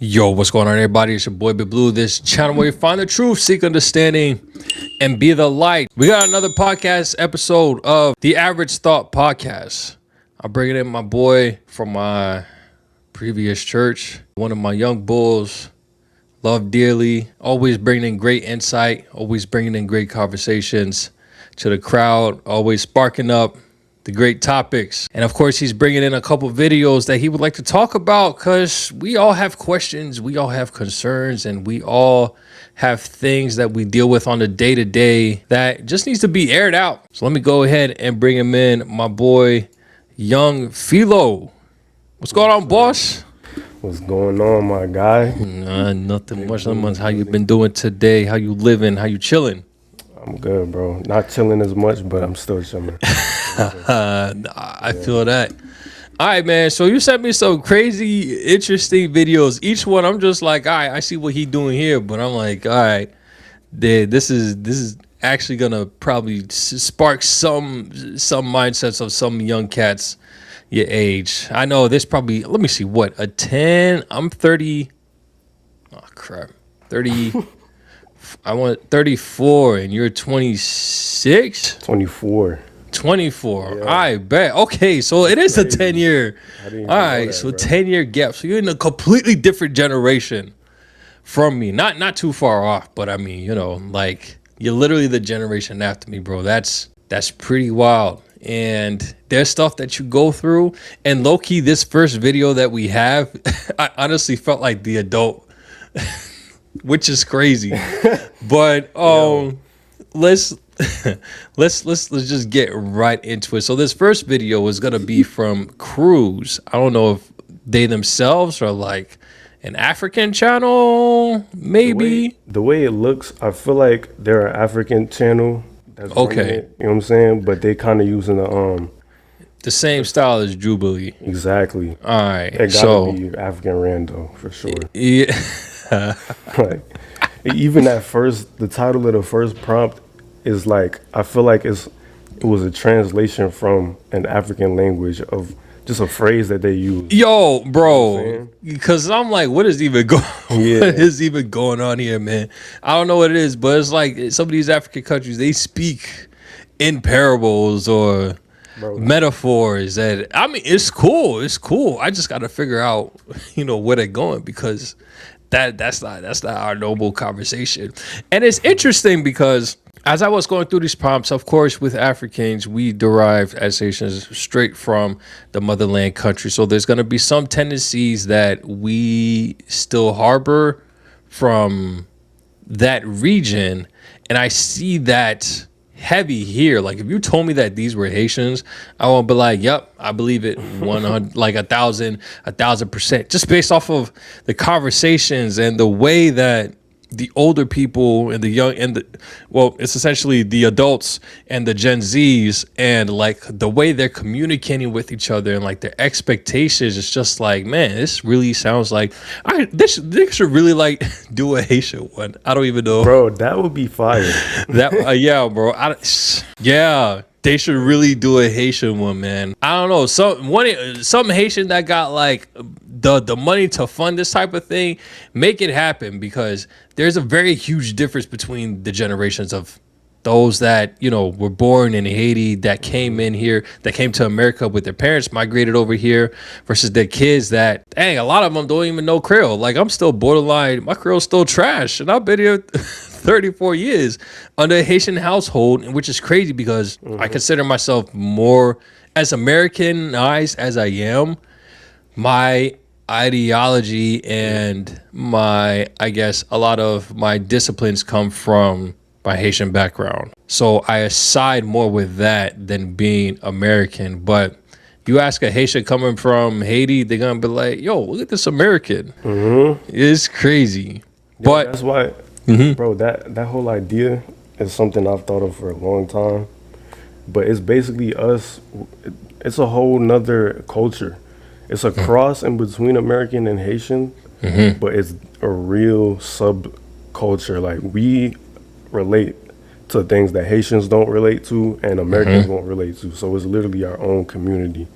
Yo, what's going on, everybody? It's your boy Big Blue. This channel where you find the truth, seek understanding, and be the light. We got another podcast episode of the Average Thought Podcast. I'm bringing in my boy from my previous church, one of my young bulls, love dearly, always bringing in great insight, always bringing in great conversations to the crowd, always sparking up the great topics. And of course, he's bringing in a couple videos that he would like to talk about because we all have questions, we all have concerns, and we all have things that we deal with on the day-to-day that just needs to be aired out. So let me go ahead and bring him in, my boy, Young Philo. What's going on, boss? What's going on, my guy? Nothing much. How you been doing today? How you living? How you chilling? I'm good, bro. Not chilling as much, but I'm still chilling. I feel that. All right, man. So you sent me some crazy, interesting videos. Each one, I'm just like, all right, I see what he doing here, but I'm like, all right, this is actually gonna probably spark some mindsets of some young cats your age. I know there's probably, let me see, what, a 10? I'm 30. Oh crap, 30. I want 34, and you're 26. 24. 24. Yeah. I bet. Okay, so it is crazy. a 10-year. All right, so 10-year gap. So you're in a completely different generation from me. Not too far off, but I mean, you know, like you're literally the generation after me, bro. That's pretty wild. And there's stuff that you go through. And low-key, this first video that we have, I honestly felt like the adult, which is crazy. But let's just get right into it. So this first video is gonna be from Cruise. I don't know if they themselves are like an African channel, maybe. The way it looks, I feel like they're an African channel. That's Okay. it, you know what I'm saying? But they kind of using The same style as Jubilee. exactly. All right. It gotta So be African rando for sure. yeah. Like even at first, the title of the first prompt is like, I feel like it was a translation from an African language of just a phrase that they use. Yo, You know bro, what I'm saying? because I'm like, what is even Yeah. what is even going on here, man? I don't know what it is, but it's like some of these African countries, they speak in parables or Bro. metaphors that, I mean, it's cool. It's cool. I just got to figure out, you know, where they're going, because that's not our noble conversation. And it's interesting because as I was going through these prompts, of course, with Africans, we derived as Haitians straight from the motherland country. So there's going to be some tendencies that we still harbor from that region. And I see that heavy here. Like if you told me that these were Haitians, I would be like, yep, I believe it 100, like 1,000%, just based off of the conversations and the way that the older people and the young and it's essentially the adults and the Gen Zs, and like the way they're communicating with each other and like their expectations. It's just like, man, this really sounds like they should really like do a Haitian one. I don't even know. Bro, that would be fire. That yeah, bro. Yeah, they should really do a Haitian one, man. I don't know, some Haitian that got like the money to fund this type of thing, make it happen, because there's a very huge difference between the generations of those that, you know, were born in Haiti, that came in here, that came to America with their parents, migrated over here, versus the kids that, dang, a lot of them don't even know Creole. Like I'm still borderline, my Creole's still trash, and I've been here 34 years under a Haitian household, which is crazy because I consider myself more as Americanized as I am. My ideology and I guess a lot of my disciplines come from my Haitian background. So I side more with that than being American. But you ask a Haitian coming from Haiti, they're gonna be like, yo, look at this American. It's crazy. But That's why, bro, that whole idea is something I've thought of for a long time. But it's basically us. It's a whole nother culture. It's a cross in between American and Haitian, but it's a real subculture. Like we relate to things that Haitians don't relate to and Americans won't relate to. So it's literally our own community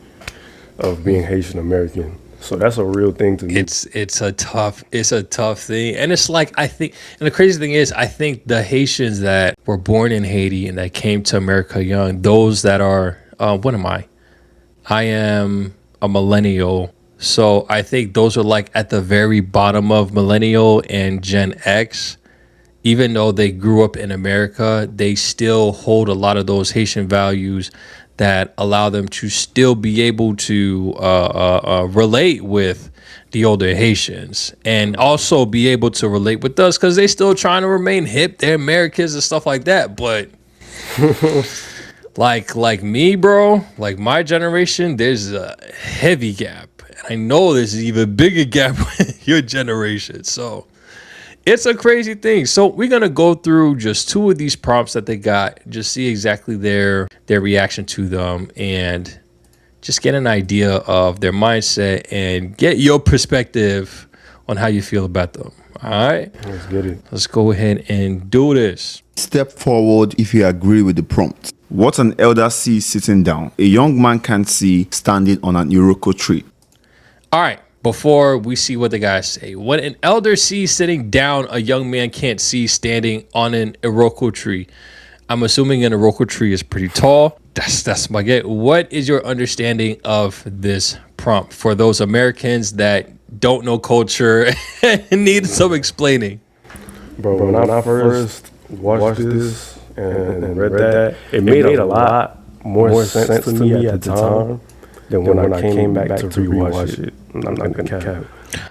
of being Haitian American. So that's a real thing to me. It's a tough thing, and it's like I think, and the crazy thing is, I think the Haitians that were born in Haiti and that came to America young, those that are, what am I? I am a millennial, so I think those are like at the very bottom of millennial and Gen X. Even though they grew up in America, they still hold a lot of those Haitian values that allow them to still be able to relate with the older Haitians and also be able to relate with us because they still trying to remain hip. They're Americans and stuff like that. But like me, bro, like my generation, there's a heavy gap. And I know there's an even bigger gap with your generation. So it's a crazy thing. So we're going to go through just two of these prompts that they got, just see exactly their reaction to them and just get an idea of their mindset and get your perspective on how you feel about them. All right? Let's get it. Let's go ahead and do this. Step forward if you agree with the prompt. What an elder sees sitting down, a young man can't see standing on an Iroko tree. All right. Before we see what the guys say, when an elder sees sitting down, a young man can't see standing on an Iroko tree. I'm assuming an Iroko tree is pretty tall. That's my get. What is your understanding of this prompt for those Americans that don't know culture and need some explaining? Bro, when I first watched this and read that, it made a lot more sense to me at the time than when I came back to rewatch it. I'm not gonna cap.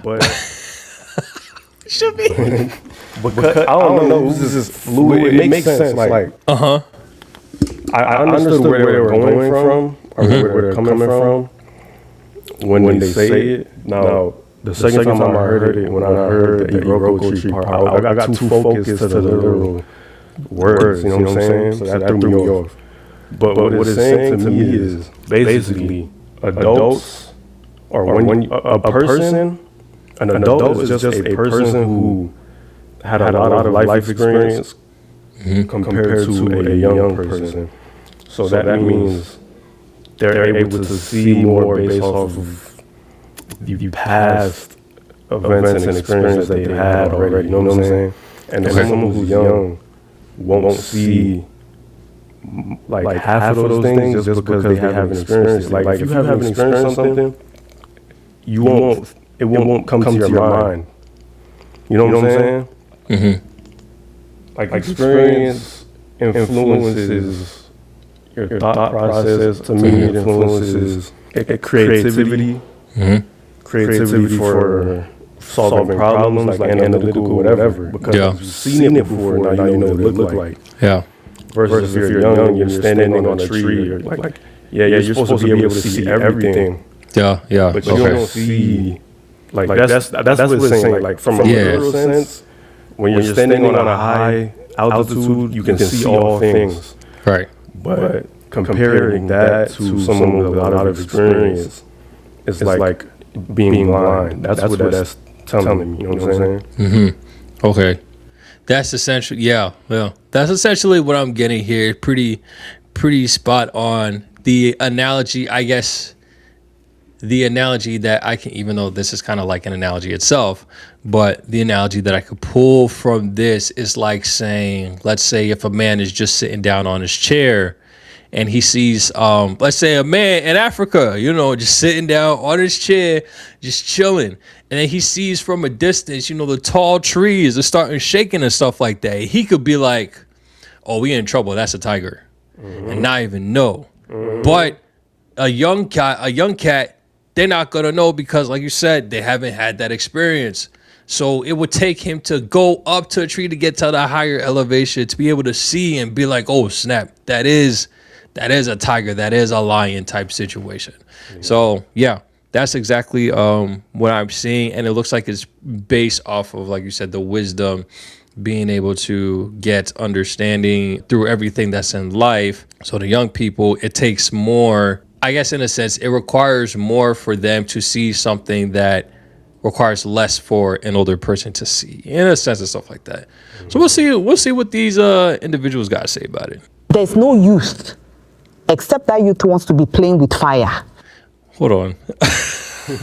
But Should be. because I don't know, this is fluid. It makes sense. Like I understood where they were going from or where they're coming from when they say it. Now the second time I heard it, when I heard the Iroko tree part, I got too focused to the little words. You know what I'm saying? So that threw me off. But what it's saying to me is basically adults, or when a person, an adult is just a person who had a lot of life experience compared to a young person. So that means they're able to see more based off of the past events and experiences that they had already. You know what I'm saying? And someone who's young won't see like half of those things just because they haven't experienced it. Like if you haven't experienced something, it won't come to your mind. You know what I'm saying? Mm-hmm. Like experience influences your thought process. To me, it influences creativity. Mm-hmm. Creativity for solving problems, like analytical, whatever. Because you've seen it before, now you know what it look like. Yeah. Versus if you're young and you're standing on a tree, you're like you're supposed to be able to see everything. Yeah. But you don't see, like that's what it's saying. Like from a literal sense, when you're standing on a high altitude, you can see all things. Right. But comparing that to someone with a lot of experience, it's like being blind. That's what that's telling me. You know what I'm saying? Mm-hmm. Okay. That's essentially, that's essentially what I'm getting here. Pretty spot on. The analogy, I guess, that I can, even though this is kind of like an analogy itself, but the analogy that I could pull from this is like saying, let's say if a man is just sitting down on his chair and he sees, let's say a man in Africa, just sitting down on his chair, just chilling. And then he sees from a distance, the tall trees are starting shaking and stuff like that. He could be like, oh, we in trouble. That's a tiger. Mm-hmm. And not even know. Mm-hmm. But a young cat, they're not going to know because, like you said, they haven't had that experience. So it would take him to go up to a tree to get to the higher elevation to be able to see and be like, oh, snap, that is a tiger. That is a lion type situation. Mm-hmm. So, yeah. That's exactly what I'm seeing, and it looks like it's based off of, like you said, the wisdom, being able to get understanding through everything that's in life. So the young people, it takes more, I guess in a sense, it requires more for them to see something that requires less for an older person to see, in a sense and stuff like that. Mm-hmm. So we'll see what these individuals got to say about it. There's no youth, except that youth wants to be playing with fire. Hold on.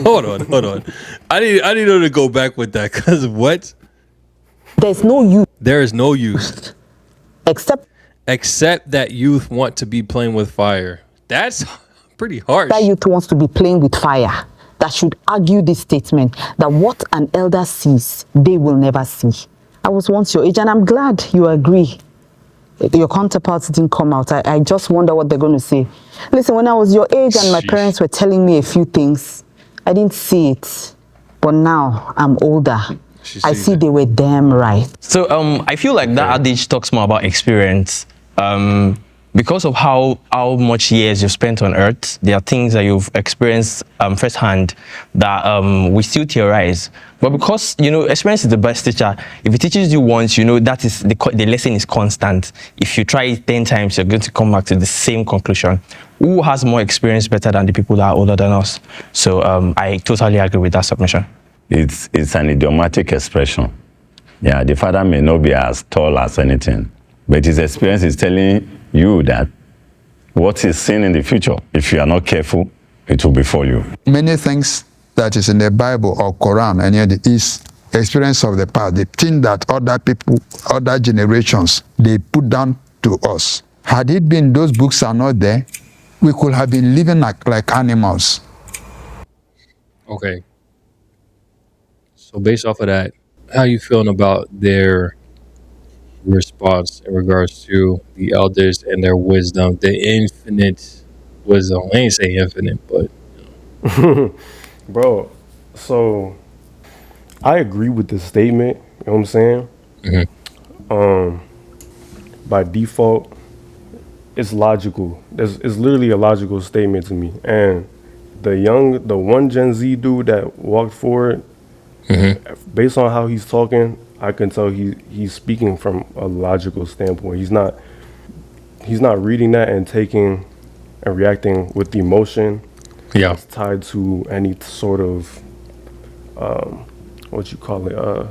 hold on. I need her to go back with that because what? There's no youth There is no youth except except that youth want to be playing with fire. That's pretty harsh. that youth wants to be playing with fire. That should argue this statement that what an elder sees, they will never see. I was once your age, and I'm glad you agree. Your counterparts didn't come out. I just wonder what they're going to say. Listen, when I was your age and my Sheesh. parents were telling me a few things, I didn't see it. But now I'm older. She I sees see it. they were damn right. So I feel like that adage talks more about experience. Because of how much years you've spent on Earth, there are things that you've experienced firsthand that we still theorize. But because experience is the best teacher. If it teaches you once, that is the lesson is constant. If you try it 10 times, you're going to come back to the same conclusion. Who has more experience better than the people that are older than us? So I totally agree with that submission. It's an idiomatic expression. Yeah, the father may not be as tall as anything, but his experience is telling you that what is seen in the future, if you are not careful, it will befall you. Many things that is in the Bible or Quran and yet is experience of the past, the thing that other people, other generations, they put down to us. Had it been those books are not there, we could have been living like animals. Okay. So based off of that, how you feeling about their response in regards to the elders and their wisdom, the infinite wisdom? I ain't say infinite, but Bro, so I agree with this statement, you know what I'm saying? By default, it's logical. It's literally a logical statement to me. And the one Gen Z dude that walked forward, based on how he's talking, I can tell he's speaking from a logical standpoint. He's not reading that and taking and reacting with emotion yeah. tied to any sort of what you call it,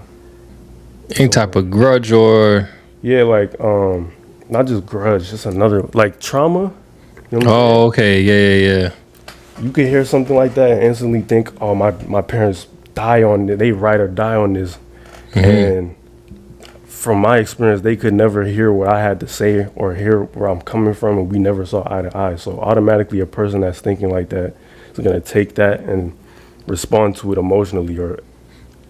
Any type of grudge or yeah, like not just grudge, just another like trauma. You know what I'm oh, okay, yeah. saying? You could hear something like that and instantly think, oh, my parents die on it. They ride or die on this. And from my experience, they could never hear what I had to say or hear where I'm coming from, and we never saw eye to eye. So automatically, a person that's thinking like that is gonna take that and respond to it emotionally or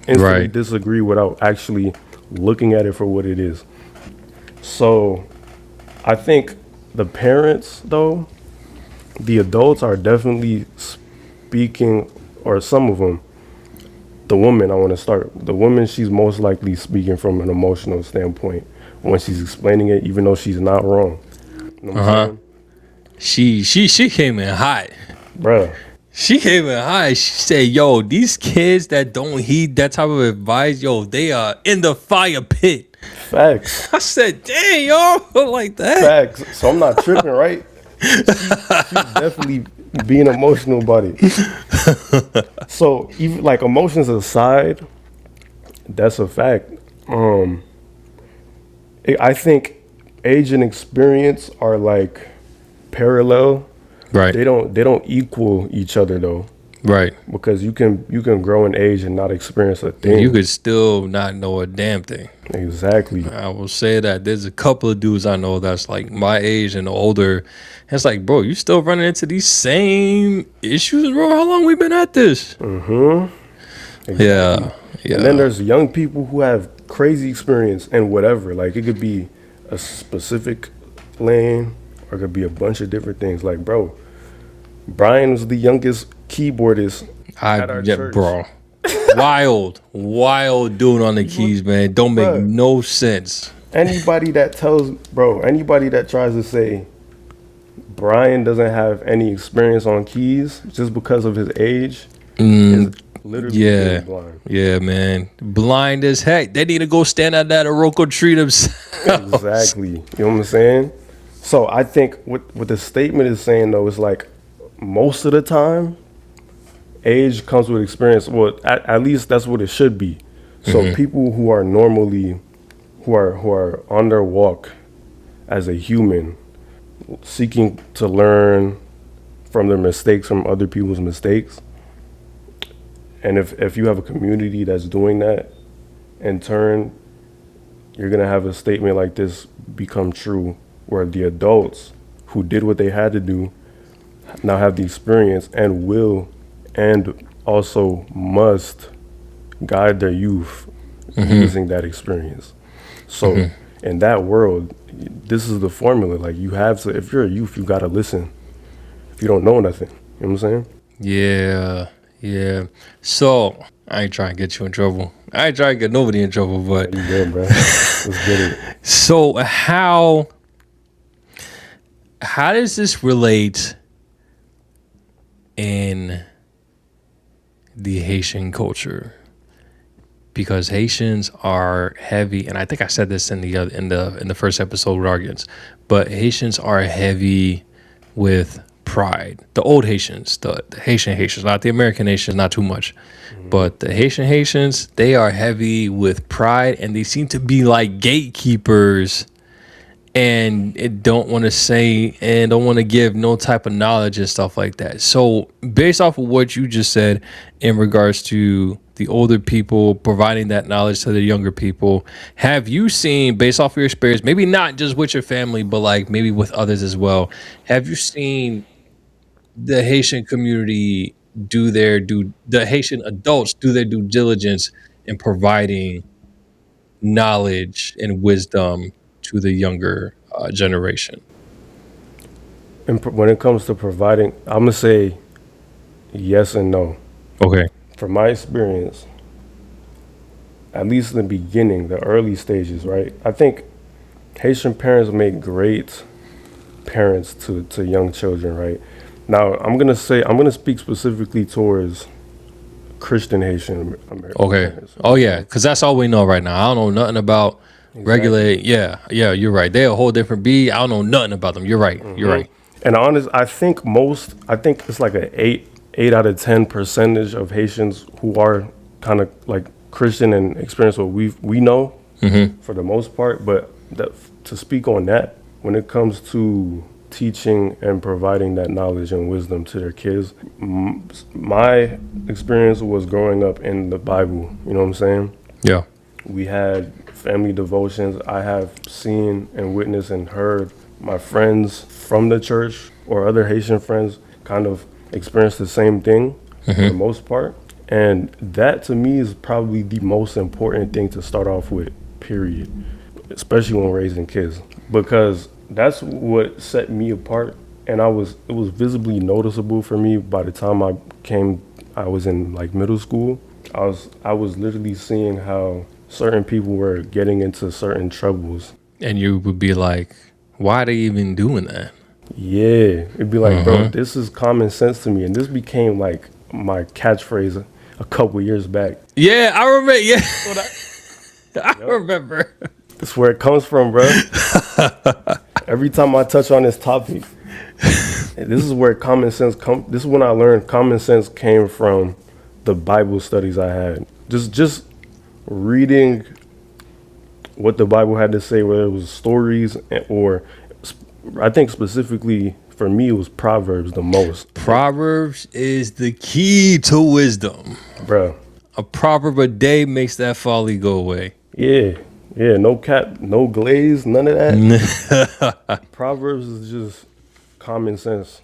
instantly Right. disagree without actually looking at it for what it is. So I think the parents, though, the adults are definitely speaking, or some of them. The woman, I want to start. The woman, she's most likely speaking from an emotional standpoint when she's explaining it, even though she's not wrong. You know what I'm saying? She came in hot. Bruh, She came in high. She said, yo, these kids that don't heed that type of advice, yo, they are in the fire pit. facts. I said, dang, yo, like that. Facts. So I'm not tripping, right? She's definitely being emotional about it. So even like emotions aside, that's a fact. I think age and experience are like parallel. Right, They don't equal each other though, right. because you can grow in age and not experience a thing. You could still not know a damn thing. Exactly. I will say that there's a couple of dudes I know that's like my age and older. It's like, bro, you still running into these same issues, bro? How long we been at this? Yeah. And then there's young people who have crazy experience and whatever. Like it could be a specific lane or it could be a bunch of different things. Like, bro, Brian was the youngest keyboardist at our church. Bro. Wild dude on the keys, man. Don't make Bruh. no sense. Anybody that tries to say Brian doesn't have any experience on keys just because of his age is literally Yeah. being blind. Yeah, man. Blind as heck. They need to go stand at that Oroko tree themselves. Exactly. You know what I'm saying? So I think what the statement is saying though is like most of the time, age comes with experience. Well, at least that's what it should be. So people who are normally who are on their walk as a human, seeking to learn from their mistakes, from other people's mistakes, And if you have a community that's doing that, in turn, you're gonna have a statement like this become true, where the adults who did what they had to do now have the experience and will, and also must guide their youth using that experience. So in that world, this is the formula. Like, you have to, if you're a youth, you gotta listen. If you don't know nothing, you know what I'm saying? Yeah. So I ain't trying to get you in trouble. I ain't trying to get nobody in trouble, but You good, bro? Let's get it. so how does this relate in the Haitian culture? Because Haitians are heavy, and I think I said this in the first episode with Arguments, but Haitians are heavy with pride. The old Haitians, the Haitians, not the American Haitians, not too much, but the Haitian Haitians, they are heavy with pride, and they seem to be like gatekeepers, and it don't want to say and don't want to give no type of knowledge and stuff like that. So based off of what you just said in regards to the older people providing that knowledge to the younger people, have you seen, based off of your experience, maybe not just with your family, but like maybe with others as well, have you seen the Haitian community the Haitian adults do their due diligence in providing knowledge and wisdom to the younger generation? And when it comes to providing, I'm gonna say yes and no. Okay. From my experience, at least in the beginning, the early stages, right? I think Haitian parents make great parents to young children, right? Now, I'm gonna speak specifically towards Christian Haitian American Okay. parents. Oh yeah, because that's all we know right now. I don't know nothing about regulate. Yeah, you're right. They're a whole different breed. I don't know nothing about them. You're right. You're right. And honest, I think it's like a eight out of 10 percentage of Haitians who are kind of like Christian and experience what we know for the most part. But to speak on that, when it comes to teaching and providing that knowledge and wisdom to their kids, my experience was growing up in the Bible. You know what I'm saying? Yeah. We had family devotions. I have seen and witnessed and heard my friends from the church or other Haitian friends kind of experience the same thing for the most part. And that to me is probably the most important thing to start off with, period. Especially when raising kids. Because that's what set me apart. And it was visibly noticeable for me by the time I was in like middle school. I was literally seeing how certain people were getting into certain troubles. And you would be like, why are they even doing that? Yeah, it'd be like, bro, this is common sense to me. And this became like my catchphrase a couple years back. Yeah, I remember. Yeah, I remember. That's where it comes from, bro. Every time I touch on this topic, this is where common sense this is when I learned common sense came from the Bible studies I had. Just reading what the Bible had to say, whether it was stories or I think specifically for me, it was Proverbs the most. Proverbs is the key to wisdom. Bro. A proverb a day makes that folly go away. Yeah, no cap, no glaze, none of that. Proverbs is just common sense.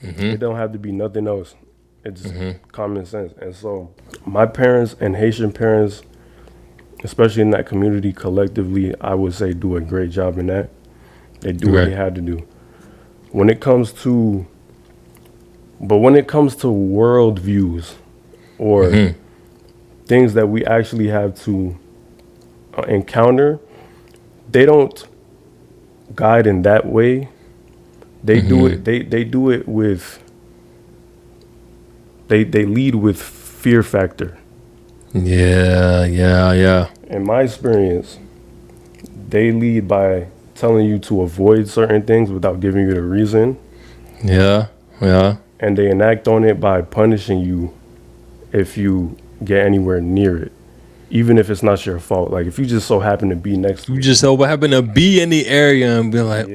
It don't have to be nothing else. It's common sense. And so my parents and Haitian parents, especially in that community collectively, I would say do a great job in that. They do what they had to do. When it comes to world views or things that we actually have to encounter, they don't guide in that way. They do it. They do it with. They lead with fear factor. Yeah. In my experience, they lead by telling you to avoid certain things without giving you the reason. Yeah. And they enact on it by punishing you if you get anywhere near it, even if it's not your fault. Like if you just so happen to be next to it. You just so happen to be in the area and be like,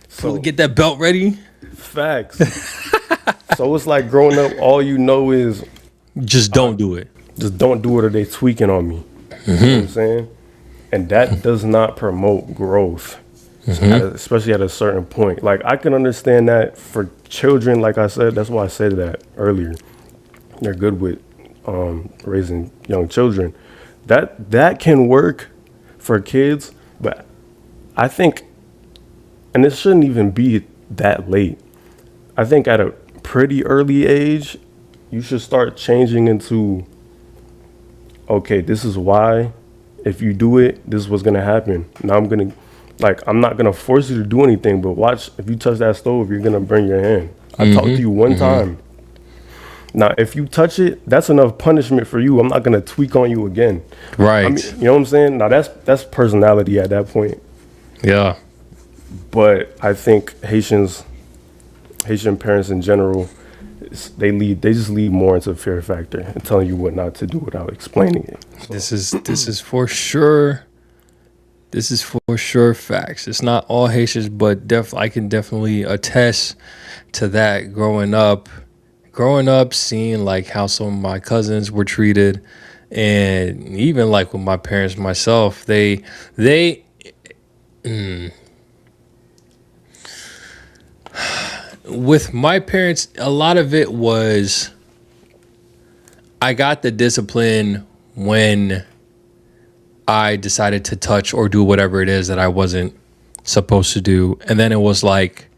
So get that belt ready. Facts. So it's like growing up, all you know is Just don't do it. just don't do it or they tweaking on me. You know what I'm saying? And that does not promote growth, especially at a certain point. Like, I can understand that for children, like I said, that's why I said that earlier. They're good with raising young children. That can work for kids, but I think, and it shouldn't even be that late. I think at a pretty early age, you should start changing into, okay, this is why. If you do it, this is what's gonna happen. Now I'm not gonna force you to do anything, but watch, if you touch that stove, you're gonna burn your hand. I talked to you one time. Now, if you touch it, that's enough punishment for you. I'm not gonna tweak on you again. Right. I mean, you know what I'm saying? Now that's personality at that point. Yeah. But I think Haitian parents in general, they just lead more into fear factor and telling you what not to do without explaining it. This is for sure. This is for sure facts. It's not all Haitians, but I can definitely attest to that. Growing up, seeing like how some of my cousins were treated, and even like with my parents, myself, with my parents, a lot of it was I got the discipline when I decided to touch or do whatever it is that I wasn't supposed to do. And then it was like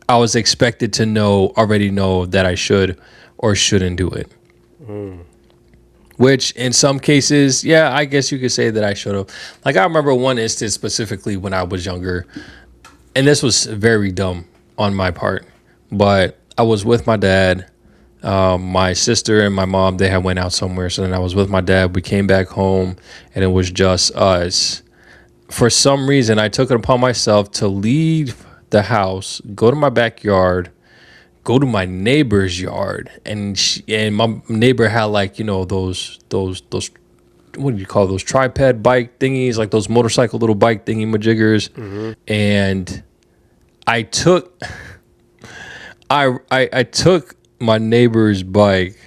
I was expected to already know that I should or shouldn't do it. Which in some cases, yeah, I guess you could say that I should have. Like, I remember one instance specifically when I was younger, and this was very dumb on my part, but I was with my dad. My sister and my mom, they had went out somewhere. So then I was with my dad. We came back home and it was just us. For some reason, I took it upon myself to leave the house, go to my backyard, go to my neighbor's yard. And my neighbor had like, those what do you call those tripod bike thingies, like those motorcycle little bike thingy majiggers. And I took my neighbor's bike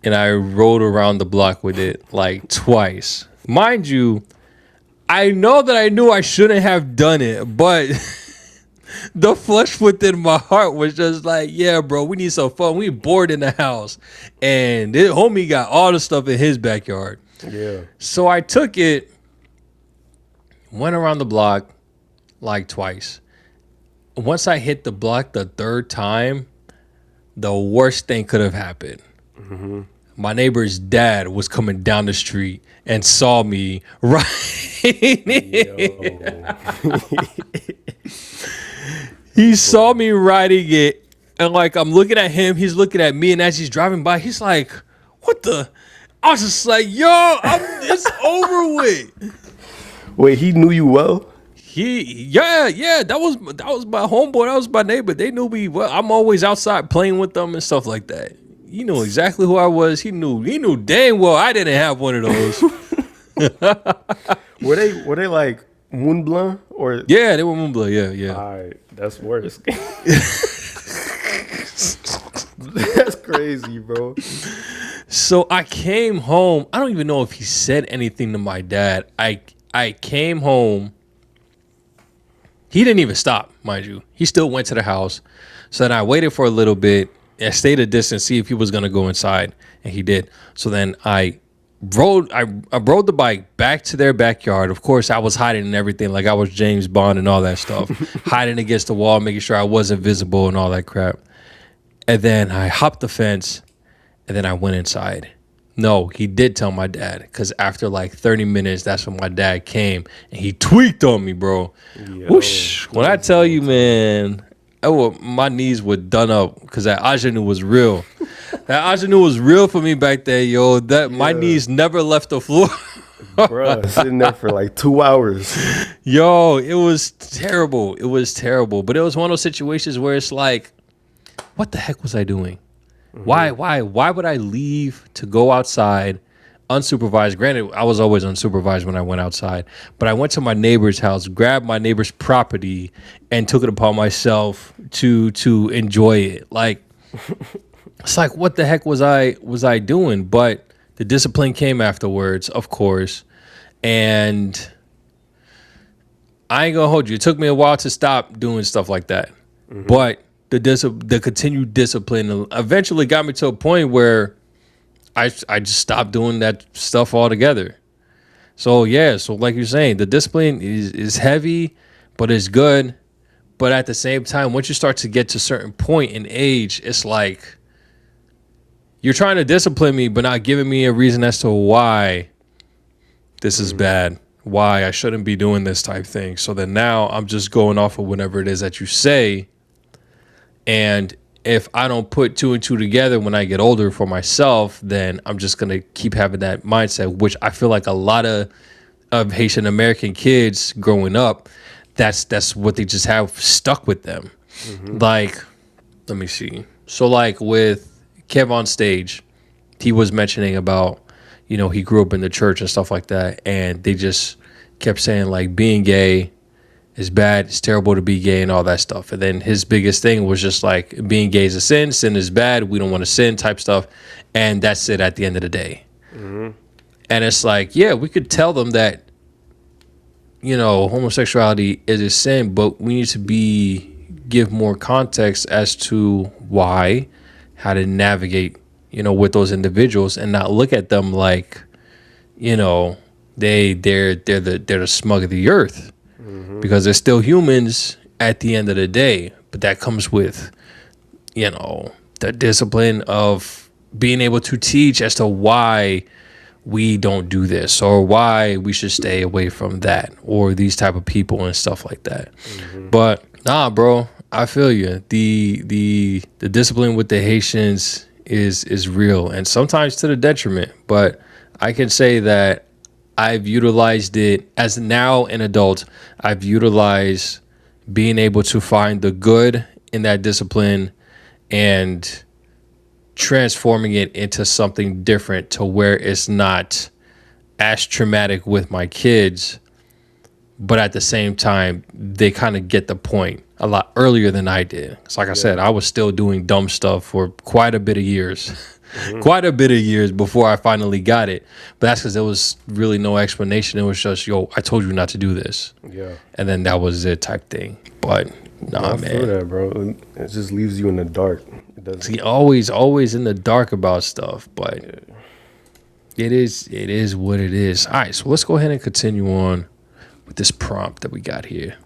and I rode around the block with it like twice. Mind you, I know that I knew I shouldn't have done it, but the flesh within my heart was just like, yeah, bro, we need some fun. We bored in the house. And this homie got all the stuff in his backyard. Yeah. So I took it, went around the block like twice. Once I hit the block the third time, the worst thing could have happened. My neighbor's dad was coming down the street and saw me riding it. He saw me riding it, and like I'm looking at him, he's looking at me, and as he's driving by, he's like, "What the?" I was just like, "Yo, it's over with." Wait, he knew you well? Yeah, that was my homeboy. That was my neighbor. They knew me well. I'm always outside playing with them and stuff like that. He knew exactly who I was. He knew dang well I didn't have one of those. Were they like Moon Blanc or? Yeah, they were Moon Bleu. Yeah. All right, that's worse. That's crazy, bro. So I came home. I don't even know if he said anything to my dad. I came home. He didn't even stop, mind you. He still went to the house. So then I waited for a little bit. I stayed a distance, see if he was gonna go inside, and he did. So then I rode the bike back to their backyard. Of course, I was hiding and everything, like I was James Bond and all that stuff, hiding against the wall, making sure I wasn't visible and all that crap. And then I hopped the fence, and then I went inside. No, he did tell my dad, because after like 30 minutes, that's when my dad came, and he tweaked on me, bro. Whoosh. When I tell you, man, my knees were done up, because that ingenue was real. That ingenue was real for me back there, yo. My knees never left the floor. Bro, sitting there for like 2 hours. Yo, it was terrible. It was terrible. But it was one of those situations where it's like, what the heck was I doing? Why would I leave to go outside unsupervised. Granted, I was always unsupervised when I went outside, but I went to my neighbor's house, grabbed my neighbor's property, and took it upon myself to enjoy it. Like, it's like, what the heck was I doing? But the discipline came afterwards, of course, and I ain't gonna hold you. It took me a while to stop doing stuff like that, but the continued discipline eventually got me to a point where I just stopped doing that stuff altogether. So yeah, so like you're saying, the discipline is heavy, but it's good. But at the same time, once you start to get to a certain point in age, it's like you're trying to discipline me, but not giving me a reason as to why this is bad, why I shouldn't be doing this type thing. So then now I'm just going off of whatever it is that you say. And if I don't put two and two together when I get older for myself, then I'm just going to keep having that mindset, which I feel like a lot of Haitian American kids growing up, that's what they just have stuck with them. Like, let me see. So like with Kev on stage, he was mentioning about, he grew up in the church and stuff like that. And they just kept saying like being gay is bad, it's terrible to be gay and all that stuff. And then his biggest thing was just like being gay is a sin is bad, we don't want to sin type stuff. And that's it at the end of the day. And it's like, yeah, we could tell them that, homosexuality is a sin, but we need to give more context as to why, how to navigate, with those individuals and not look at them like, they're the smug of the earth. Because they're still humans at the end of the day. But that comes with, the discipline of being able to teach as to why we don't do this or why we should stay away from that or these type of people and stuff like that. But nah, bro, I feel you. The discipline with the Haitians is real and sometimes to the detriment. But I can say that I've utilized it as now an adult. I've utilized being able to find the good in that discipline and transforming it into something different to where it's not as traumatic with my kids, but at the same time, they kind of get the point a lot earlier than I did. It's like I said, I was still doing dumb stuff for quite a bit of years. Quite a bit of years before I finally got it. But that's because there was really no explanation. It was just, I told you not to do this. Yeah. And then that was it type thing. But nah, man. I feel that, bro. It just leaves you in the dark. It doesn't. See, always in the dark about stuff. But it is what it is. All right, so let's go ahead and continue on with this prompt that we got here.